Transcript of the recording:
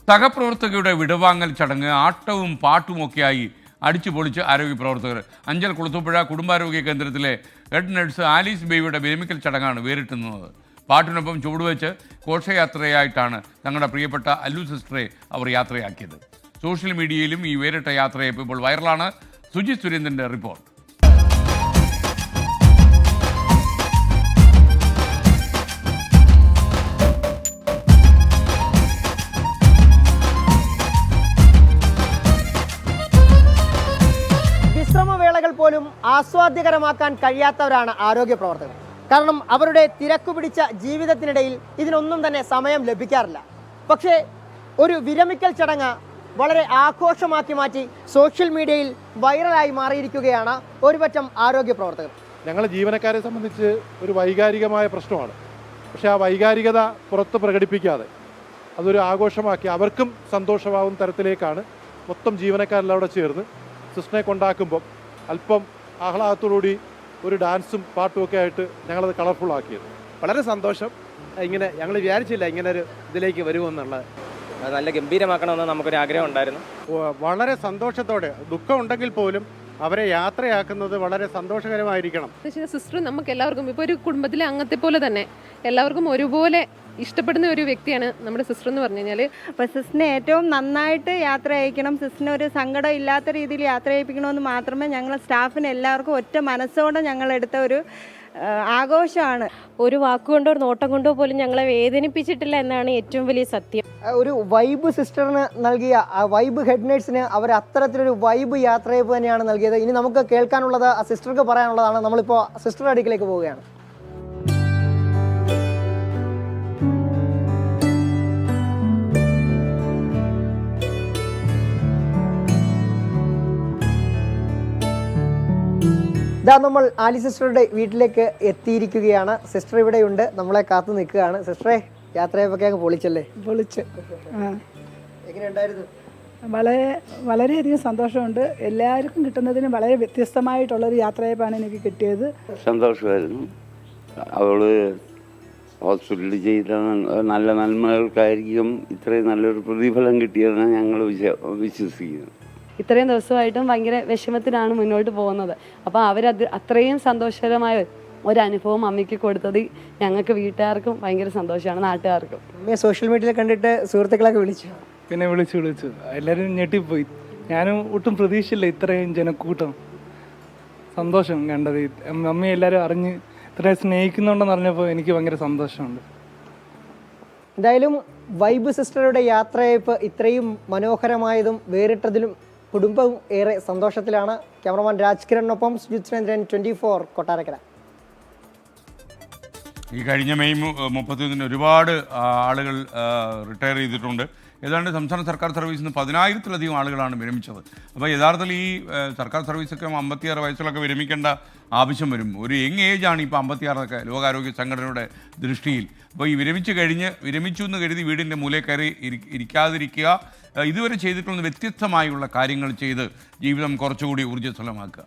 സഹപ്രവർത്തകയുടെ വിടവാങ്ങൽ ചടങ്ങ് ആട്ടവും പാട്ടുമൊക്കെയായി അടിച്ചു പൊളിച്ച് ആരോഗ്യ പ്രവർത്തകർ. അഞ്ചൽ കുളത്തൂപ്പുഴ കുടുംബാരോഗ്യ കേന്ദ്രത്തിലെ ഹെഡ് നഴ്സ് ആലീസ് ബേബിയുടെ വിരമിക്കൽ ചടങ്ങാണ് വേറിട്ട് നിന്നത്. പാട്ടിനൊപ്പം ചുവടുവെച്ച് ഘോഷയാത്രയായിട്ടാണ് തങ്ങളുടെ പ്രിയപ്പെട്ട അല്ലു സിസ്റ്ററെ അവർ യാത്രയാക്കിയത്. സോഷ്യൽ മീഡിയയിലും ഈ വേറിട്ട യാത്രയെ ഇപ്പോൾ വൈറലാണ്. സുജിത് സുരേന്ദ്രൻ്റെ റിപ്പോർട്ട്. വിശ്രമവേളകൾ പോലും ആസ്വാദ്യകരമാക്കാൻ കഴിയാത്തവരാണ് ആരോഗ്യ പ്രവർത്തകർ. കാരണം അവരുടെ തിരക്കു പിടിച്ച ജീവിതത്തിനിടയിൽ ഇതിനൊന്നും തന്നെ സമയം ലഭിക്കാറില്ല. പക്ഷേ ഒരു വിരമിക്കൽ ചടങ്ങ് വളരെ ആഘോഷമാക്കി മാറ്റി സോഷ്യൽ മീഡിയയിൽ വൈറലായി മാറിയിരിക്കുകയാണ് ഒരുപറ്റം ആരോഗ്യ പ്രവർത്തകർ. ഞങ്ങൾ ജീവനക്കാരെ സംബന്ധിച്ച് ഒരു വൈകാരികമായ പ്രശ്നമാണ്. പക്ഷേ ആ വൈകാരികത പുറത്ത് പ്രകടിപ്പിക്കാതെ അതൊരു ആഘോഷമാക്കി അവർക്കും സന്തോഷമാവുന്ന തരത്തിലേക്കാണ് മൊത്തം ജീവനക്കാരെല്ലാം അവിടെ ചേർന്ന് സിസ്റ്ററിനെ കൊണ്ടാക്കുമ്പം അല്പം ആഹ്ലാദത്തോടുകൂടി ഒരു ഡാൻസും പാട്ടും ഒക്കെ ആയിട്ട് ഞങ്ങളത് കളർഫുൾ ആക്കിയത്. വളരെ സന്തോഷം. ഇങ്ങനെ ഞങ്ങൾ വിചാരിച്ചില്ല ഇങ്ങനെ ഒരു ഇതിലേക്ക് വരുമെന്നുള്ളത്. നല്ല ഗംഭീരമാക്കണമെന്ന് നമുക്കൊരു ആഗ്രഹം ഉണ്ടായിരുന്നു. വളരെ സന്തോഷത്തോടെ, ദുഃഖം ഉണ്ടെങ്കിൽ പോലും അവരെ യാത്രയാക്കുന്നത് വളരെ സന്തോഷകരമായിരിക്കണം. സിസ്റ്റർ നമുക്ക് എല്ലാവർക്കും ഇപ്പോൾ ഒരു കുടുംബത്തിലെ അംഗത്തെ പോലെ തന്നെ എല്ലാവർക്കും ഒരുപോലെ ഇഷ്ടപ്പെടുന്ന ഒരു വ്യക്തിയാണ് നമ്മുടെ സിസ്റ്റർ എന്ന് പറഞ്ഞു കഴിഞ്ഞാൽ. അപ്പോൾ സിസ്റ്ററിനെ ഏറ്റവും നന്നായിട്ട് യാത്ര അയക്കണം, സിസ്റ്ററിന് ഒരു സങ്കടം ഇല്ലാത്ത രീതിയിൽ യാത്ര അയപ്പിക്കണമെന്ന് മാത്രമേ ഞങ്ങളെ സ്റ്റാഫിന് എല്ലാവർക്കും ഒറ്റ മനസ്സോടെ ഞങ്ങളെടുത്ത ഒരു ആഘോഷമാണ്. ഒരു വാക്കുകൊണ്ടോ ഒരു നോട്ടം കൊണ്ടോ പോലും ഞങ്ങളെ വേദനിപ്പിച്ചിട്ടില്ല എന്നാണ് ഏറ്റവും വലിയ സത്യം. ഒരു വൈബ് സിസ്റ്ററിന് നൽകിയ ആ വൈബ് ഹെഡ് നഴ്സിന് അവർ അത്തരത്തിലൊരു വൈബ് യാത്രയപ്പ് തന്നെയാണ് നൽകിയത്. ഇനി നമുക്ക് കേൾക്കാനുള്ളത് ആ സിസ്റ്റർക്ക് പറയാനുള്ളതാണ്. നമ്മളിപ്പോൾ സിസ്റ്ററുടെ അടുക്കിലേക്ക് പോവുകയാണ്. ഇതാ നമ്മൾ ആലി സിസ്റ്ററുടെ വീട്ടിലേക്ക് എത്തിയിരിക്കുകയാണ്. സിസ്റ്റർ ഇവിടെയുണ്ട്, നമ്മളെ കാത്തു നിൽക്കുകയാണ്. സിസ്റ്ററെ, യാത്രയൊക്കെ അങ്ങ് പൊളിച്ചല്ലേ? പൊളിച്ച്. എങ്ങനെയുണ്ടായിരുന്നു? വളരെയധികം സന്തോഷമുണ്ട്. എല്ലാവർക്കും കിട്ടുന്നതിന് വളരെ വ്യത്യസ്തമായിട്ടുള്ളൊരു യാത്രയപ്പാണ് എനിക്ക് കിട്ടിയത്. സന്തോഷമായിരുന്നു. അവള് ഹോസ്പിറ്റലിൽ ചെയ്ത നല്ല നന്മകൾക്കായിരിക്കും ഇത്രയും നല്ലൊരു പ്രതിഫലം കിട്ടിയതെന്ന് ഞങ്ങൾ വിശ്വസിക്കുന്നു. ഇത്രയും ദിവസമായിട്ടും ഭയങ്കര വിഷമത്തിലാണ് മുന്നോട്ട് പോകുന്നത്. അപ്പോൾ അത്രയും സന്തോഷകരമായ ഒരനുഭവം അമ്മയ്ക്ക് കൊടുത്തത് ഞങ്ങൾക്ക് വീട്ടുകാർക്കും ഭയങ്കര സന്തോഷമാണ്, നാട്ടുകാർക്കും. അമ്മയെ സോഷ്യൽ മീഡിയയിൽ കണ്ടിട്ട് സുഹൃത്തുക്കളൊക്കെ വിളിച്ചു? പിന്നെ വിളിച്ചു. എല്ലാവരും ഞെട്ടിപ്പോയി. ഞാനും ഒട്ടും പ്രതീക്ഷയില്ല ഇത്രയും ജനക്കൂട്ടം. സന്തോഷം കണ്ടത്. അമ്മയെ എല്ലാവരും അറിഞ്ഞ് ഇത്രയും സ്നേഹിക്കുന്നുണ്ടെന്ന് അറിഞ്ഞപ്പോൾ എനിക്ക് ഭയങ്കര സന്തോഷമുണ്ട്. എന്തായാലും വൈബ് സിസ്റ്ററുടെ യാത്രയപ്പ് ഇത്രയും മനോഹരമായതും വേറിട്ടതിലും കുടുംബവും ഏറെ സന്തോഷത്തിലാണ്. ക്യാമറമാൻ രാജ്കിരണിനൊപ്പം സുജിത് സുരേന്ദ്രൻ, 24 കൊട്ടാരക്കര. ഈ കഴിഞ്ഞ മെയ് 31 ഒരുപാട് ആളുകൾ റിട്ടയർ ചെയ്തിട്ടുണ്ട്. ഏതാണ്ട് സംസ്ഥാന സർക്കാർ സർവീസിൽ നിന്ന് 10,000-ത്തിലധികം ആളുകളാണ് വിരമിച്ചത്. അപ്പോൾ യഥാർത്ഥത്തിൽ ഈ സർക്കാർ സർവീസൊക്കെ 56 വയസ്സിലൊക്കെ വിരമിക്കേണ്ട ആവശ്യം വരും. ഒരു യങ് ഏജാണ് ഇപ്പോൾ 56 ലോകാരോഗ്യ സംഘടനയുടെ ദൃഷ്ടിയിൽ. അപ്പോൾ ഈ വിരമിച്ചു എന്ന് കരുതി വീടിൻ്റെ മൂലയിൽ കയറി ഇരിക്കാതിരിക്കുക, ഇതുവരെ ചെയ്തിട്ടുള്ള വ്യത്യസ്തമായുള്ള കാര്യങ്ങൾ ചെയ്ത് ജീവിതം കുറച്ചുകൂടി ഊർജ്ജസ്വലമാക്കുക.